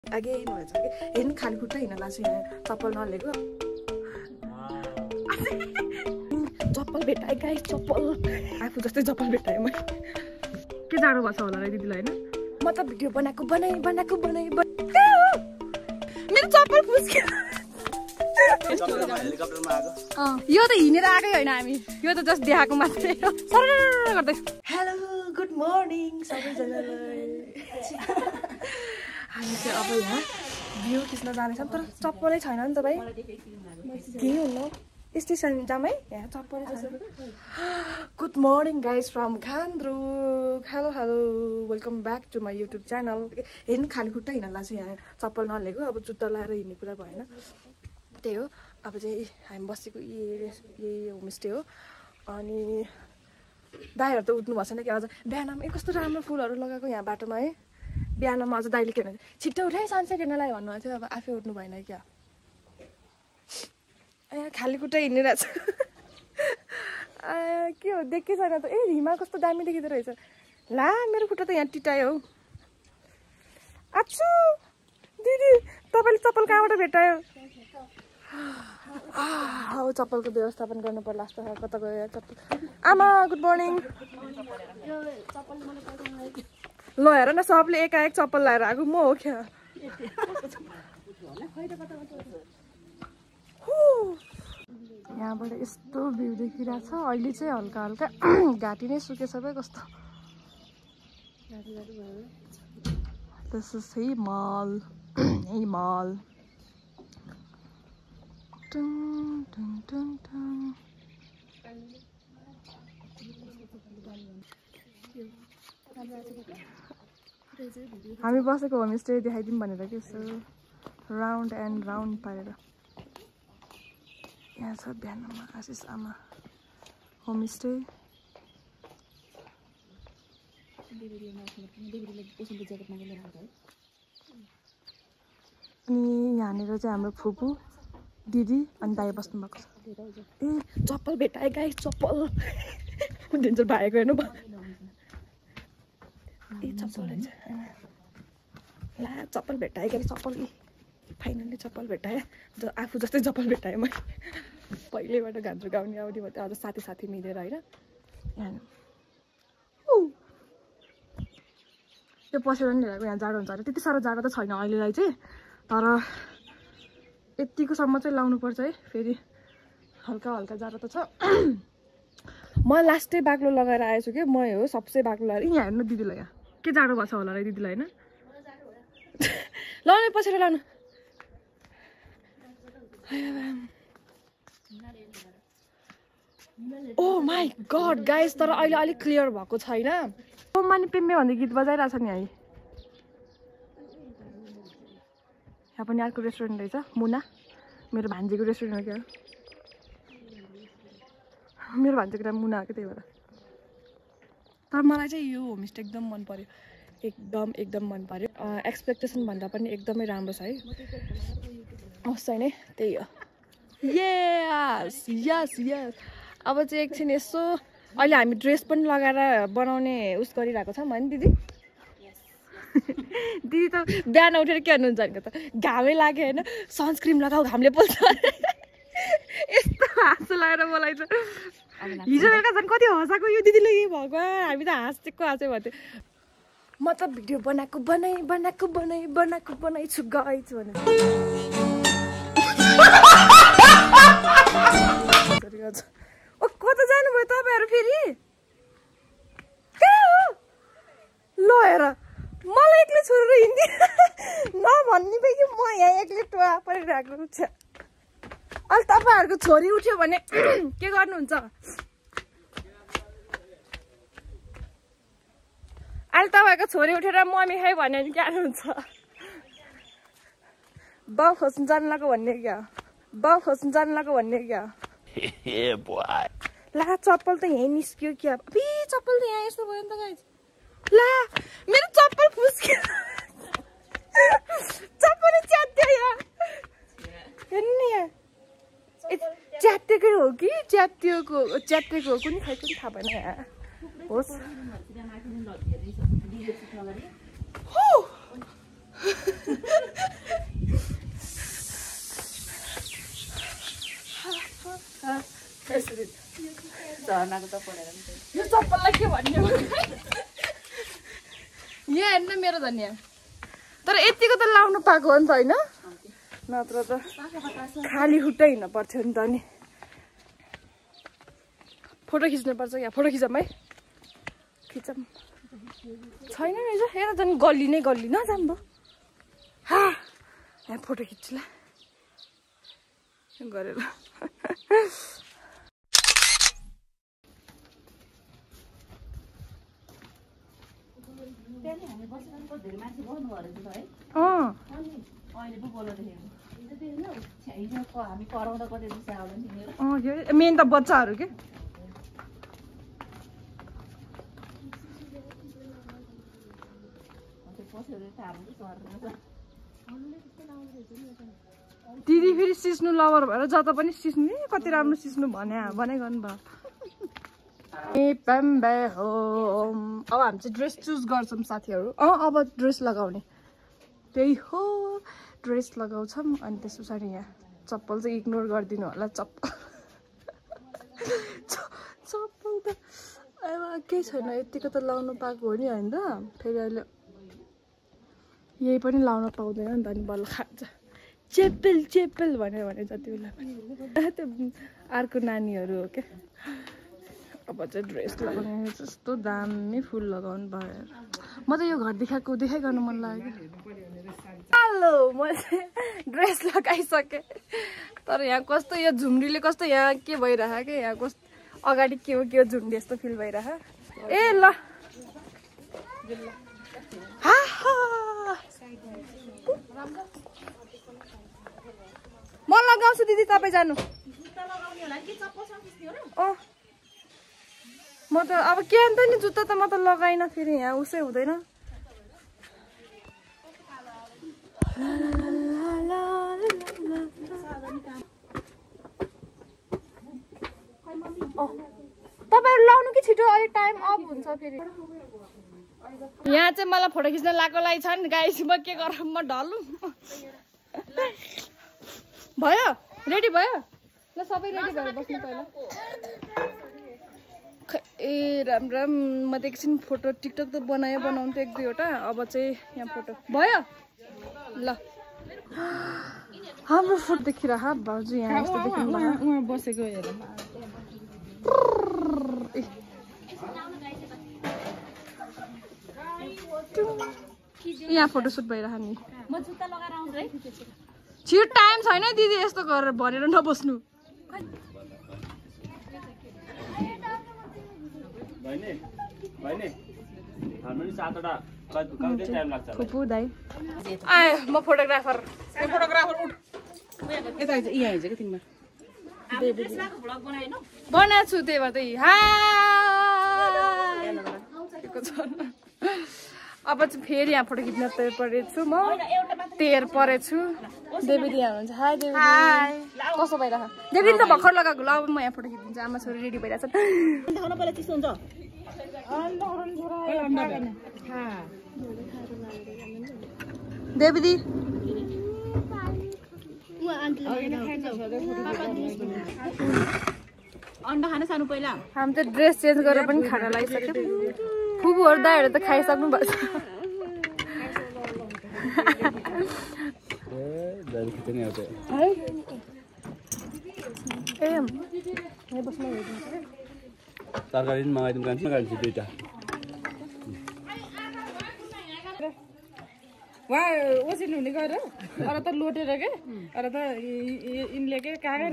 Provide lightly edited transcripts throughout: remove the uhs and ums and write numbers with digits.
Again भन्छ कि हेर्नु खाली खुट्टा हिँड्न लाग्छ यहाँ चप्पल नलिएको चप्पल भेटाएँ गाइस चप्पल आफू जस्तै चप्पल भेटाएँ मैले के जाडो भएको छ होला र दिदीलाई होइन म त भिडियो बनाएको बनाएँ मेरो चप्पल फुस्क्यो यो त हिँडेर आएकै होइन हामी यो त जस्ट देखाएको मात्रै गर्दै हेलो गुड मर्निङ सबैजनालाई हामी चाहिँ अब यहाँ भ्यू खिच्न जानेछौँ तर चप्पलै छैन नि त भाइ के हुन्न स्टेसन जाम है यहाँ चप्पलै छैन good morning guys from Khandruk hello welcome back to my YouTube channel हेर्नु खाली खुट्टा हिँड्न लाग्छ यहाँ चप्पल नलिएको अब जुत्ता लगाएर हिँड्ने कुरा भएन त्यही हो अब चाहिँ हामी बसेको यही होमस्टे हो अनि दाइहरू त उठ्नु भएको छैन कि अझ बिहानमा कस्तो राम्रो फुलहरू लगाएको यहाँ बाटोमा है बिहानमा अझ दाइले के भन्छ छिट्टो उठाइ सनसेट हेर्नलाई भन्नुभएको थियो अब आफै उठ्नु भएन क्या यहाँ खाली खुट्टा हिँडिरहेछ के हो देखेकै छैन त ए हिमा कस्तो दामी देखिँदो रहेछ ला मेरो खुट्टा त यहाँ टिटायो हौ आच्छु दिदी तपाईँले चप्पल कहाँबाट भेटायो अब चप्पलको व्यवस्थापन गर्नु पर्ला जस्तो कता गयो चप्पल आमा गुड मर्निङ ल हेर न सबले एकाएक चप्पल लगाएर आएको म हो क्या यहाँबाट यस्तो भ्यू देखिरहेछ अहिले चाहिँ हल्का हल्का घाँटी नै सुके सबै कस्तो दिस इज हिमाल हामी बसेको होमस्टे देखाइदिउँ भनेर के यसो राउन्ड एन्ड राउन्ड पारेर यहाँ छ बिहानमा आशिष आमा होमस्टे अनि यहाँनिर चाहिँ हाम्रो फुपू दिदी अनि दाइ बस्नु भएको छ ए चप्पल भेटाएँ गाइस चप्पल डेन्जर भाएको हेर्नु भयो ए चप्पल रहेछ ला चप्पल भेटाएँ क्या चप्पल फाइनल्ली चप्पल भेटाएँ आफू जस्तै चप्पल भेटाएँ मैले पहिल्यैबाट घान्द्रो गाउने आउने भयो अझ साथी मिलेर होइन त्यो पसेर नि हेरेको यहाँ जाडो हुन्छ अरे त्यति साह्रो जाडो त छैन अहिलेलाई चाहिँ तर यतिकोसम्म चाहिँ लाउनुपर्छ है फेरि हल्का हल्का जाडो त छ म लास्टै बाक्लो लगाएर आएछु कि म हो सबसे बाक्लो लगाएर यहाँ हेर्नु दिदीलाई यहाँ के जाडो भएको छ होला र दिदीलाई होइन लाउनु पसेर लाउनु ओ माई गड गाइस तर अहिले अलिक क्लियर भएको छैन माने पेम्बे भन्ने गीत बजाइरहेछ नि है यहाँ पनि अर्को रेस्टुरेन्ट रहेछ मुना मेरो भान्जीको रेस्टुरेन्ट हो क्या मेरो भान्जीको नाम मुना हो क्या त्यही भएर तर मलाई चाहिँ यो होमस्टे एकदम मन पर्यो एकदम मन पर्यो एक्सपेक्टेसन भन्दा पनि एकदमै राम्रो छ है होस् छैन त्यही हो यस अब चाहिँ एकछिन यसो अहिले हामी ड्रेस पनि लगाएर बनाउने उस गरिरहेको छौँ होइन दिदी दिदी त बिहान उठेर के भन्नुहुन्छ भने त घामै लाग्यो होइन सनस्क्रिम लगाऊ घामले पोल्छ यस्तो हाँसो लगाएर मलाई त हिजो बेलुका झन् कति हँसाएको यो दिदीले भगवान् हामी त हाँसेको भन्थ्यो म त भिडियो बनाएको बनाइछु गाइस भनेर कता जानुभयो तपाईँहरू फेरि ल हेर मलाई एक्लै छोडेर हिँड्ने नभन्ने कि म यहाँ एक्लै टुवा परिरहेको छ अहिले तपाईँहरूको छोरी उठ्यो भने के गर्नुहुन्छ अहिले तपाईँको छोरी उठेर मम्मी खाइ भन्यो भने के हुन्छ बाउ खोज्नु जानु लाग्यो भन्ने क्या ला चप्पल त यहीँ निस्क्यो क्या चप्पल त यहाँ यस्तो भयो नि त गाइस ला मेरो चप्पल फुस्क्यो चप्पल च्यात्यो यहाँ हेर्नु नि यहाँ च्यातेकै हो कि च्यातेको हो कुनै खै पनि थाहा भएन यहाँ होस् यो चप्पललाई के भन्ने यहाँ हेर्नु मेरो धनिया तर यतिको त लाउनु पाएको हो नि त होइन नत्र त खाली खुट्टै हिँड्नु पर्थ्यो नि त नि फोटो खिच्नु पर्छ यहाँ फोटो खिचौँ है खिचौँ छैन रहेछ हेर झन् गल्ली नै गल्ली नजाऊँ भयो यहाँ फोटो खिच्छु ल गरेर मेन त बच्चाहरू के दिदी फेरि सिस्नु लभर भएर जता पनि सिस्नु कति राम्रो सिस्नु भने गर्नुभयो अब हामी चाहिँ ड्रेस चुज गर्छौँ साथीहरू अब ड्रेस लगाउने त्यही हो ड्रेस लगाउँछौँ अनि त्यस पछाडि यहाँ चप्पल चाहिँ इग्नोर गरिदिनु होला चप्पल त केही छैन यतिको त लाउनु पाएको हो नि होइन त फेरि अहिले यही पनि लाउन पाउँदैन नि त अनि बल्ल खान्छ चेप्पेल भनेर भने जति बेला पनि त्यो अर्को नानीहरू हो क्या अब चाहिँ ड्रेस लगाउने जस्तो दामी फुल लगाउनु भयो म त यो घर देखाइ गर्नु मन लाग्यो हेलो म चाहिँ ड्रेस लगाइसकेँ तर यहाँ कस्तो यो झुम्रीले कस्तो यहाँ के भइरहेको क्या यहाँ कस्तो अगाडि के हो झुम्री यस्तो फिल भइरहेको ए ल म लगाउँछु दिदी तपाईँ जानु म त अब के अन्त नि जुत्ता त म त लगाइन फेरि यहाँ उसै हुँदैन तपाईँहरू लाउनु कि छिटो अहिले टाइम अफ हुन्छ फेरि यहाँ चाहिँ मलाई फोटो खिच्न लागेको छ नि गाइस म के गरौँ म ढल्नु भयो रेडी भयो ल सबै रेडी भएर बस्नु पहिला ए राम राम म त एकछिन फोटो टिकटक त बनाउनु त एक दुईवटा अब चाहिँ यहाँ फोटो भयो ल हाम्रो फोटो देखिरह भाउजू यहाँ यस्तो देखिनु बसेको हेर यहाँ फोटोसुट भइरह नि म जुत्ता लगाएर आउँछु है छिटो टाइम छैन दिदी यस्तो गरेर भनेर नबस्नु फुपू दाइ आयो म फोटोग्राफर बनाएको छु त्यही भएर अब चाहिँ फेरि यहाँ फोटो खिच्न तयार परेछु म तयार परेछु देवीदी यहाँ हुनुहुन्छ हाई देवीदी कस्तो भइरहेको देवीदी त भर्खर लगाएको ल अब म यहाँ फोटो खिचिदिन्छु आमा छोरी रेडी भइरहेछ देवीदी अन्डा खान सानो पहिला हामी त ड्रेस चेन्ज गरेर पनि खाना लागिसक्यो फुपूहरू दाइहरू त खाइसक्नु भएको छ तरकारी मगाइदिउँ कान्छ दुईटा वहाँ ओसिल हुने गएर अरू त लोटेर के अरू त यिनले के कागै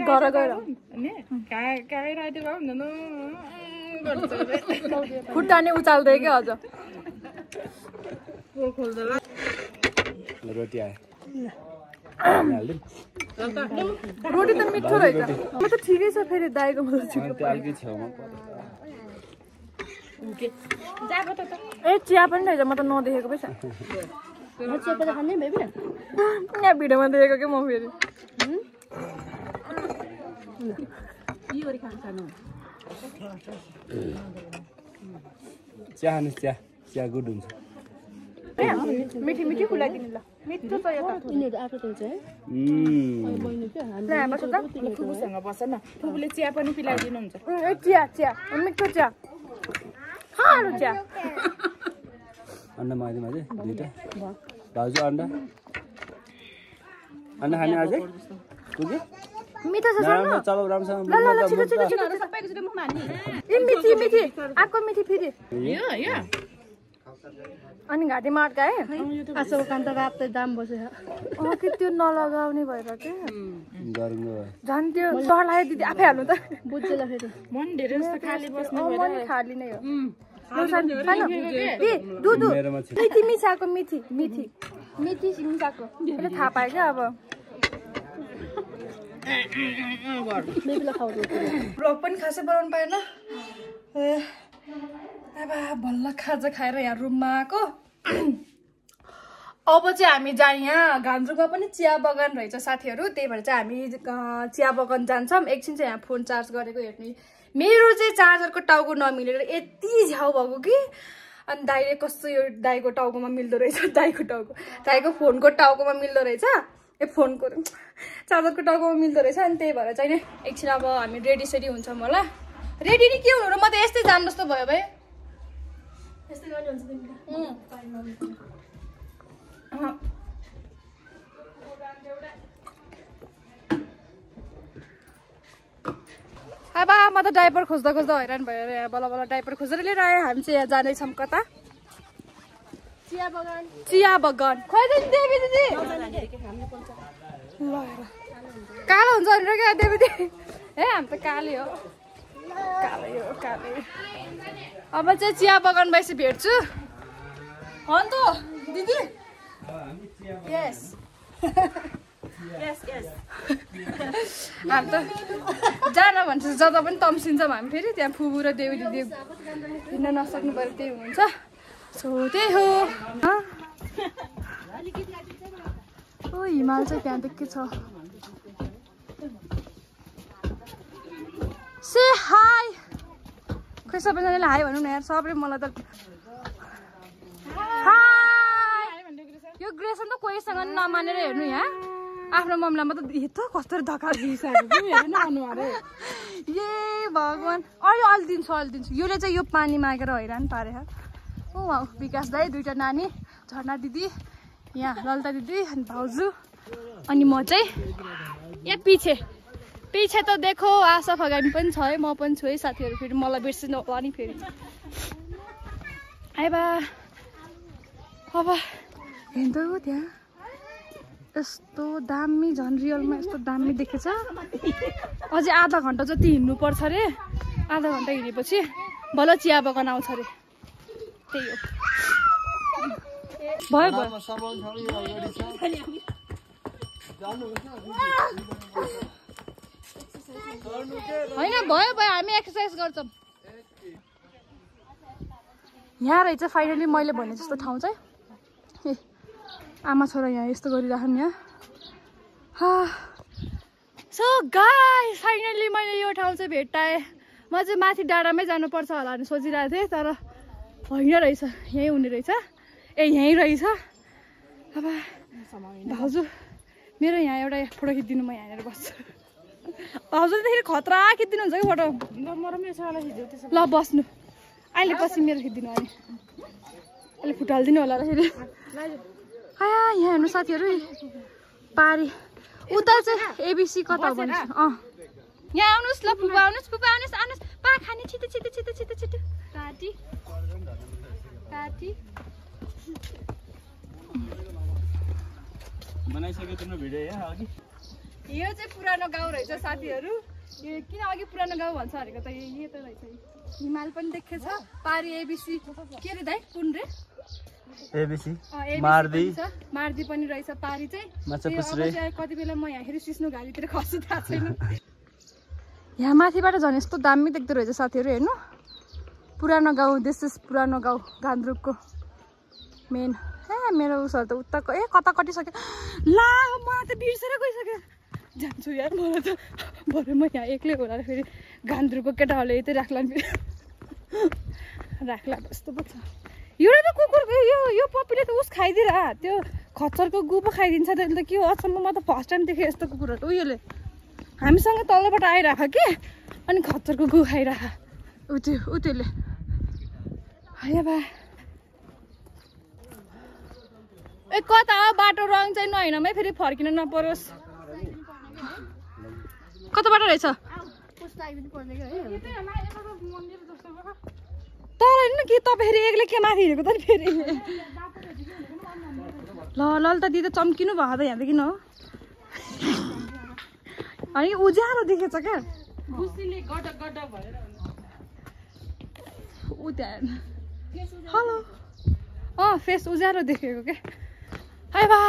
राइदियो भए हुँदैन खुट्टा नै उचाल्दै क्या अझ रोटी आयो रोटी त मिठो रहेछ म त ठिकै छ फेरि दाइको म ए चिया पनि रहेछ म त नदेखेको पो छ यहाँ भिडियोमा देखेको क्या म फेरि चिया खानुहोस् चिया गुड हुन्छ मिठी मिठी खुलाइदिनु ल मिठो छ यो त यिनीहरु आएको हुन्छ है बहिनी के ल बस त फुबुसँग बस न फुबुले चिया पनि पिलाइदिनुहुन्छ चिया मिठो चिया खानु चिया अन्डा माइदिउँ अझै दुईटा भाउजू अन्डा खाने अझै पुग्यो मिठो छ राम्रो चलाउ राम्रोसँग ल छिटो सबैको छिटो मुखमा हान्ने ए मिठी आको मिठी फेरि यो अनि घाँटी मार्का है आसो कान्ता रातै दाम बस्यो कि त्यो नलगाउने भएर के गरौँ झन् त्यो डरलायो दिदी आफै हाल्नु त बुझ्ला फेरि मन धेरै जस्तो खाली बस्नु मन खाली नै हो दुधु मिठी मिसाको मिठी मिसाको अहिले थाहा पायो क्या अब भ्लग पनि खासै बनाउनु पाएन अब बल्ल खाजा खाएर यहाँ रुममा आएको अब चाहिँ हामी यहाँ घान्द्रुकमा पनि चिया बगान रहेछ साथीहरू त्यही भएर चाहिँ हामी चिया बगान जान्छौँ एकछिन चाहिँ यहाँ फोन चार्ज गरेको हेर्ने मेरो चाहिँ चार्जरको टाउको नमिलेर यति झ्याउ भएको कि अनि दाइले कस्तो यो दाइको टाउकोमा मिल्दो रहेछ दाइको फोनको टाउकोमा मिल्दो रहेछ फोनको चार्जरको टाउकोमा मिल्दो रहेछ अनि त्यही भएर चाहिँ एकछिन अब हामी रेडी हुन्छौँ होला रेडी नि के हुनु र म त यस्तै जान जस्तो भयो भाइ यस्तै गर्ने हुन्छ तिमीले अब म त डाइपर खोज्दा हैरान भएर यहाँ बल्ल डाइपर खोजेर लिएर आएँ हामी चाहिँ यहाँ जाँदैछौँ कता चिया बगान खुवाइदिनु देवी दिदी कालो हुन्छ भनेर क्या देवी दिदी ए हामी त कालै हो कालै अब चाहिँ चिया बगान भएपछि भेट्छु अन्त दिदी यस हामी त जान भन्छ जता पनि तम्सिन्छौँ हामी फेरि त्यहाँ फुबु र देवी दिदी हिँड्न नसक्नु पऱ्यो त्यही हुन्छ सो त्यही हो ओ हिमाल चाहिँ त्यहाँदेखि छ से हाई खै सबैजनाले हाई भनौँ न यार सबैले मलाई त यो ग्रेसन त कोहीसँग नमानेर हेर्नु यहाँ आफ्नो मम्मीलाई त यत्रो कस्तो धक्का दिइसक्यो ए भगवान् अलि दिन्छु योले चाहिँ यो पानी मागेर हैरान पारे ओ विकास दाई दुईटा नानी झर्ना दिदी यहाँ ललिता दिदी अनि भाउजू अनि म चाहिँ यहाँ पछि त देखो आशा फगामी पनि छ है म पनि छु है साथीहरू फेरि मलाई बिर्सिनु होला नि फेरि आइबा अब हेर्दै हो त्यहाँ यस्तो दामी झन् रियलमा यस्तो दामी देखेछ अझै आधा घन्टा जति हिँड्नुपर्छ अरे आधा घन्टा हिँडेपछि बल्ल चिया बगान आउँछ अरे त्यही हो भयो होइन भयो हामी एक्सर्साइज गर्छौँ यहाँ रहेछ फाइनली मैले भने जस्तो ठाउँ चाहिँ ए आमा छोरा यहाँ यस्तो गरिराख्नु यहाँ सो गाइस फाइनली मैले यो ठाउँ चाहिँ भेट्टाएँ म चाहिँ माथि डाँडामै जानुपर्छ होला भने सोचिरहेको थिएँ तर होइन रहेछ यहीँ हुने रहेछ यहीँ रहेछ अब भाउजू मेरो यहाँ एउटा फोटो खिचिदिनु म यहाँनिर बस्छु हजुरदेखि खतरा खिचिदिनुहुन्छ कि फोटो ल बस्नु अहिले पछि मेरो खिचिदिनु अनि अहिले फुटालिदिनु होला र फेरि यहाँ हेर्नु साथीहरू पारी उता चाहिँ एबिसी कता हो भने यहाँ आउनुहोस् ल फुपा आउनुहोस् पा खाने छिटो काटी बनाइसक्यो तिम्रो भिडियो यहाँ अघि यो चाहिँ पुरानो गाउँ रहेछ साथीहरू यो किन अघि पुरानो गाउँ भन्छ भनेको त यो त रहेछ हिमाल पनि देखेछ पारी एबिसी के रे दाइ कुन रे एबिसी मार्दी पनि रहेछ पारी चाहिँ कति बेला म यहाँ फेरि सिस्नो घारीतिर खस्छु थाहा छैन यहाँ माथिबाट झन् यस्तो दामी देख्दो रहेछ साथीहरू हेर्नु पुरानो गाउँ दिस इज पुरानो गाउँ गान्द्रुकको मेन मेरो उसहरू त उताको कता कटिसक्यो ला म त बिर्सेर गइसक्यो जान्छु यार मलाई त भरे म यहाँ एक्लै होला फेरि गान्द्रुकको केटाहरूले यतै राख्ला नि फेरि राख्ला जस्तो पो छ एउटा त कुकुरको यो पप्पीले त उस खाइदिएर त्यो खच्चरको गु पो खाइदिन्छ त्यसले त के हो अचम्म म त फर्स्ट टाइम देखेँ यस्तो कुकुरहरू उयोले हामीसँग तलबाट आइराख कि अनि खच्चरको गु खाइराख त्यसले है बा ए कता हो बाटो रङ चाहिँ नहिँडमै फेरि फर्किन नपरोस् कता बाटो रहेछ तर होइन कि तपाईँ फेरि एक्लै के माथि हिँडेको त नि फेरि ल त दिदी चम्किनु भएको त यहाँदेखि न हो अनि उज्यालो देखेछ क्या ऊ त्यहाँ हेलो फेस उज्यालो देखेको क्या है बा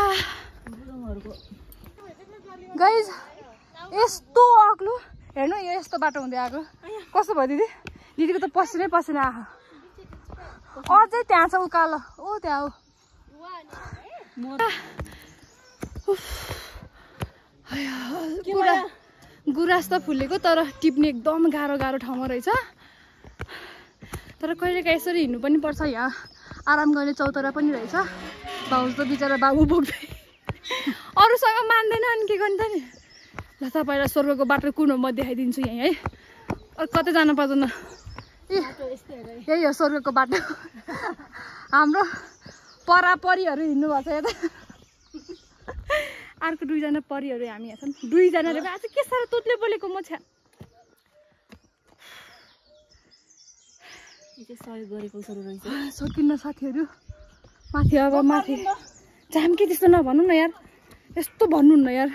गाइज यस्तो अग्लो हेर्नु यो यस्तो बाटो हुँदै आएको कस्तो भयो दिदी दिदीको त पसिनै पसिना आएको अझै त्यहाँ छ उकालो ओ त्यहाँ हो गुराँस त फुलेको तर टिप्ने एकदम गाह्रो ठाउँमा रहेछ तर कहिलेकाहीँ यसरी हिँड्नु पनि पर्छ यहाँ आराम गर्ने चौतारा पनि रहेछ भाउज त बिचरा बाबु बोक्दै अरूसँग मान्दैन अनि के गर्ने त नि ल तपाईँलाई स्वर्गको बाटो कुन हो म देखाइदिन्छु यहीँ है कतै जानु पर्दैन यही हो स्वर्गको बाटो हाम्रो परापरीहरू हिँड्नु भएको छ यता अर्को दुईजना परिहरू हामी यहाँ छौँ दुईजनाले आज के साह्रो तोतले बोलेको म छ्या सकिन्न साथीहरू माथि अब माथि जाम के त्यस्तो नभन्नु न यार यस्तो भन्नुहुन्न यार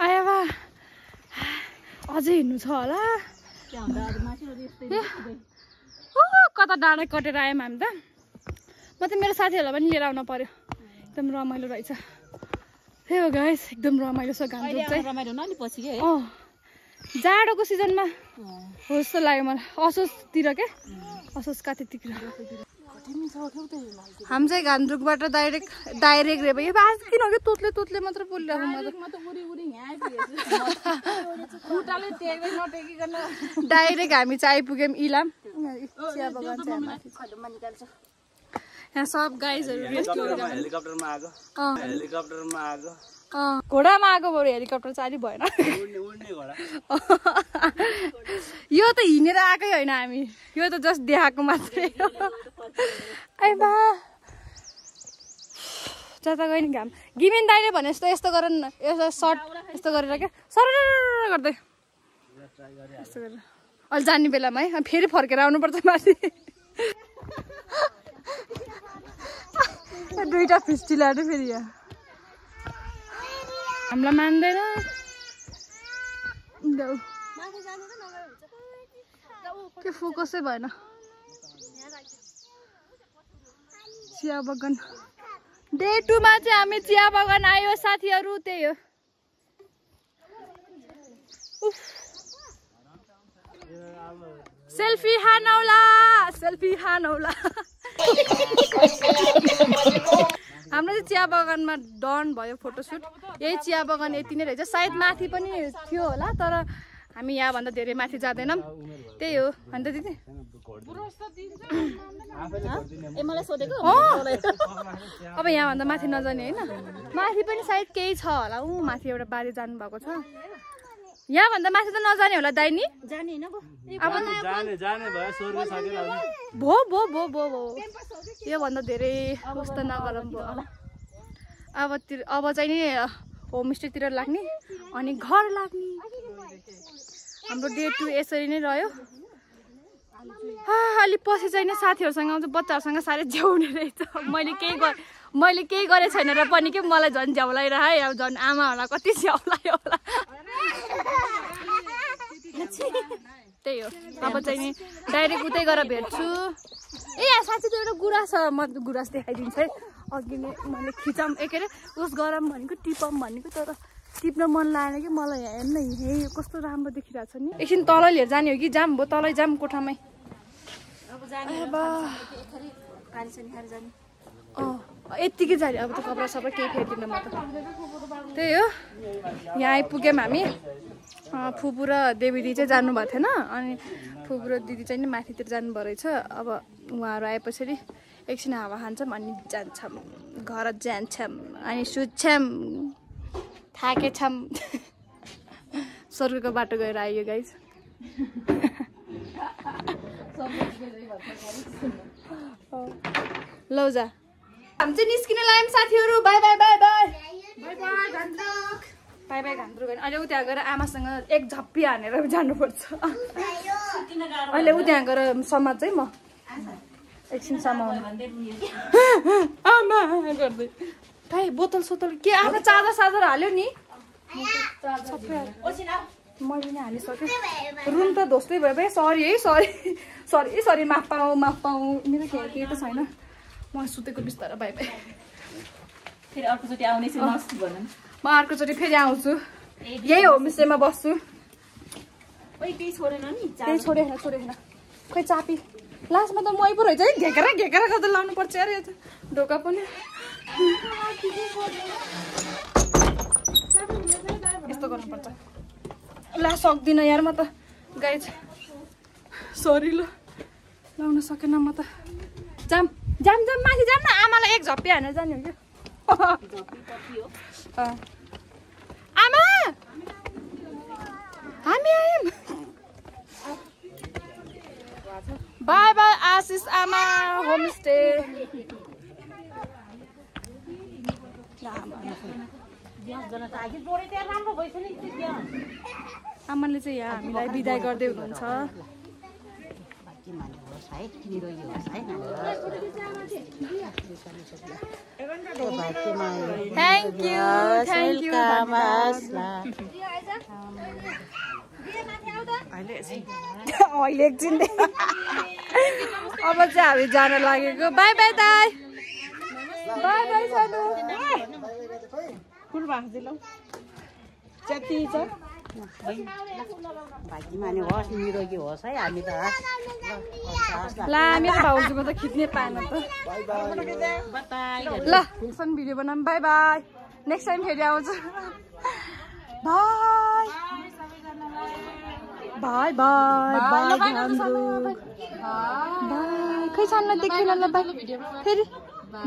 आयो बा अझै हिँड्नु छ होला कता डाँडा कटेर आयौँ हामी त म त मेरो साथीहरूलाई पनि लिएर आउनु पर्यो एकदम रमाइलो रहेछ त्यही हो गाइस एकदम रमाइलो छ गान्तोक चाहिँ जाडोको सिजनमा हो जस्तो लाग्यो मलाई असोजतिर क्या असोज कातितिर हामी चाहिँ गान्तोकबाट डाइरेक्ट रे भयो आज किन हो तोतले मात्र बोलिरहेको डाइरेक्ट हामी चाहिँ आइपुग्यौँ इलाम चिया बगान चाहिँ यहाँ सब गाइजहरू हेलिकप्टरमा आएको घोडामा आएको बरु हेलिकप्टर चाहिँ अलिक भएन यो त हिँडेर आएकै होइन हामी यो त जस्ट देखाएको मात्रै है बा जता गयो नि घाम गिमेन दाइले भने जस्तो यस्तो गर न यस्तो सर्ट यस्तो गरेर क्या सर गर्दै यस्तो गरेर अहिले जाने बेलामा है फेरि फर्केर आउनुपर्छ माथि दुईटा फिस्टी ल्याएर फेरि यहाँ हामीलाई मान्दैन के फोकसै भएन चिया बगान डे 2 मा चाहिँ हामी चिया बगान आयो साथीहरू त्यही हो सेल्फी हानौला हाम्रो चाहिँ चिया बगानमा डन भयो फोटोसुट यही चिया बगान यति नै रहेछ सायद माथि पनि थियो होला तर हामी यहाँभन्दा धेरै माथि जाँदैनौँ त्यही हो अन्त दिदी अब यहाँभन्दा माथि नजाने होइन माथि पनि सायद केही छ होला ऊ माथि एउटा बारी जानुभएको छ यहाँभन्दा माथि त नजाने होला दाइ नि भो योभन्दा धेरै उस्तो नगरौँ भयो अब चाहिँ नि होमस्टेतिर लाग्ने अनि घर लाग्ने हाम्रो डे 2 यसरी नै रह्यो अलिक पछि चाहिँ नि साथीहरूसँग आउँछ बच्चाहरूसँग साह्रै झ्याउने रहेछ मैले केही गरेँ छैन र पनि के मलाई झन् झ्याउलाइरह है अब झन् आमाहरूलाई कति झ्याउलायो होला त्यही हो अब चाहिँ नि डाइरेक्ट उतै गएर भेट्छु ए यहाँ साँच्ची त एउटा गुराँस छ म गुराँस देखाइदिन्छु है अघि नै मैले खिचाम के अरे उस गरम भनेको टिपम भनेको तर टिप्न मन लागेन कि मलाई यहाँ हेर्न यही कस्तो राम्रो देखिरहेको छ नि एकछिन तलै लिएर जाने हो कि जाम भयो तलै जाम कोठामै यत्तिकै जाने अब त कपडा सबै केही फेर्दिनँ म त त्यही हो यहाँ आइपुग्यौँ हामी फुपू र देवीदी चाहिँ जानुभएको थिएन अनि फुपू र दिदी चाहिँ नि माथितिर जानुभएको रहेछ अब उहाँहरू आएपछि एकछिन हावा खान्छौँ अनि जान्छौँ घर जान्छौँ अनि सुत्छौँ थाकेछौँ स्वर्गको बाटो गएर आइयो गाइज लौ जा हामी चाहिँ निस्किन लाग्यौँ साथीहरू by bye bye bye bye by Ghandruk by by Ghandruk अहिले उ त्यहाँ गएर आमासँग एक झप्पी हानेर जानुपर्छ अहिले उ त्यहाँ गएर समाज चाहिँ म एकछिन समाउनु आमा गर्दै भाइ बोतल सोतल के आफ्नो चादर सादर हाल्यो नि मैले नि हालिसकेँ रुम त धोस्तै भयो भाइ सरी है सरी सरी सरी माफ पाऊ मेरो केही त छैन म सुतेको बिस्तारा बाई बाई फेरि अर्कोचोटि आउनेछु नस्ति भनौँ म अर्कोचोटि फेरि आउँछु यही होमस्टेमा बस्छु केही छोडेन नि त्यही छोडेन खोइ चापी लास्टमा त मै पो रहेछ है घेकेर गर्दा लाउनु पर्छ अरे यो त ढोका पनि यस्तो गर्नुपर्छ ला सक्दिनँ यार म त गाइज सरी ल लाउन सकेन म त जाम माथि जाम न आमालाई एक झप्पी हानेर जाने हो कि आमा हामी आयौँ बाई बाई आशिष आमा होमस्टे आमाले चाहिँ यहाँ हामीलाई बिदाई गर्दै हुनुहुन्छ थ्याङ्क यू अहिले एकछिन अब चाहिँ हामी जान लागेको बाई बाई दाइ बाई बाई सानो फुल भाँच्दै जति छ भाग्यमानी होस् निरोगी होस् है हामी त ला मेरो भाउजूको त खिच्ने पाएन त ल फुल भिडियो बनाऊँ बाई बाई नेक्स्ट टाइम फेरि आउँछु by bye bye bye by खै छान्न देख्दैन ल बाई फेरि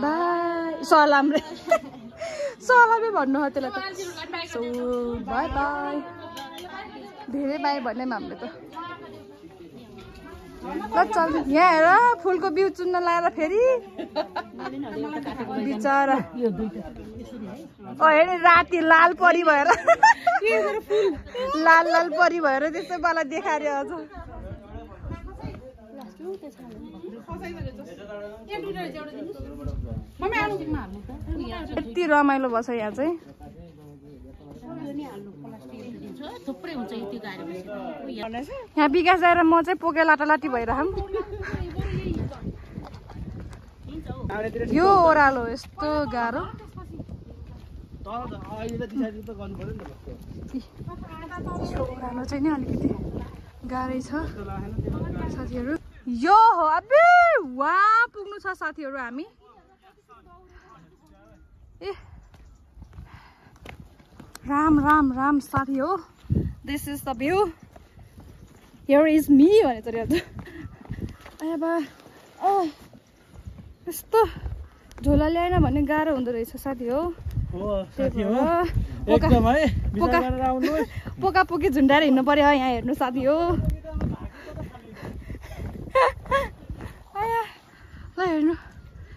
बाई सलाम रे सलामै भन्नु हो त्यसलाई त सो बाई बाई धेरै बाई भन्ने हामीले त ल चल यहाँ हेर फुलको बिउ चुन्न लाएर फेरि बिचरा हेर राति लाल परी भएर लाल परी भएर त्यस्तै मलाई देखाएर अझ यति रमाइलो बस्छ यहाँ चाहिँ यहाँ विकास जाएर म चाहिँ पोके लाटालाटी भइरहँ यो ओह्रालो यस्तो गाह्रो ओह्रालो चाहिँ नि अलिकति गाह्रै छ साथीहरू यो हो अबे वहाँ पुग्नु छ साथीहरू हामी ए राम साथी हो this is the view here is me भने त अब यस्तो झोला ल्याएन भने गाह्रो हुँदो रहेछ साथी हो पोका पोकी झुन्डाएर हिँड्नु पर्यो यहाँ हेर्नु साथी हो ल हेर्नु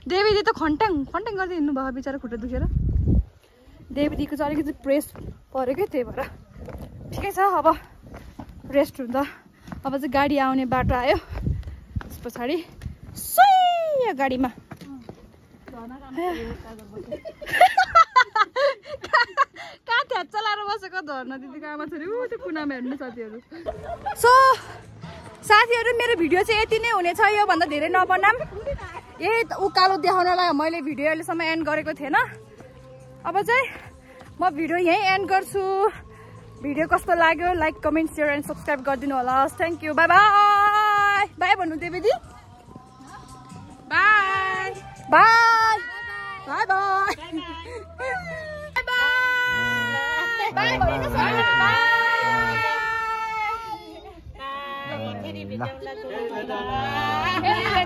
देवीदी त खन्ट्याङ गर्दै हिँड्नु भयो बिचरा खुट्टा दुखेर देवीदीको चाहिँ अलिकति प्रेस पऱ्यो क्या त्यही भएर ठिकै छ अब रेस्ट हुन्छ अब चाहिँ गाडी आउने बाटो आयो त्यस पछाडि सोही गाडीमा कहाँ थ्याच चलाएर बसेको धर्ना दिदीको आमा छोरी ऊ त्यो कुनामा हेर्नु साथीहरू सो साथीहरू मेरो भिडियो चाहिँ यति नै हुनेछ योभन्दा धेरै नबनाऊँ यही उकालो देखाउनलाई मैले भिडियो अहिलेसम्म एन्ड गरेको थिएन अब चाहिँ म भिडियो यहीँ एन्ड गर्छु भिडियो कस्तो लाग्यो like comment share and subscribe गरिदिनु होला thank you bye bye bye भन्नु देवीदी bye bye bye bye bye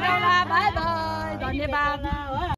bye bye bye धन्यवाद।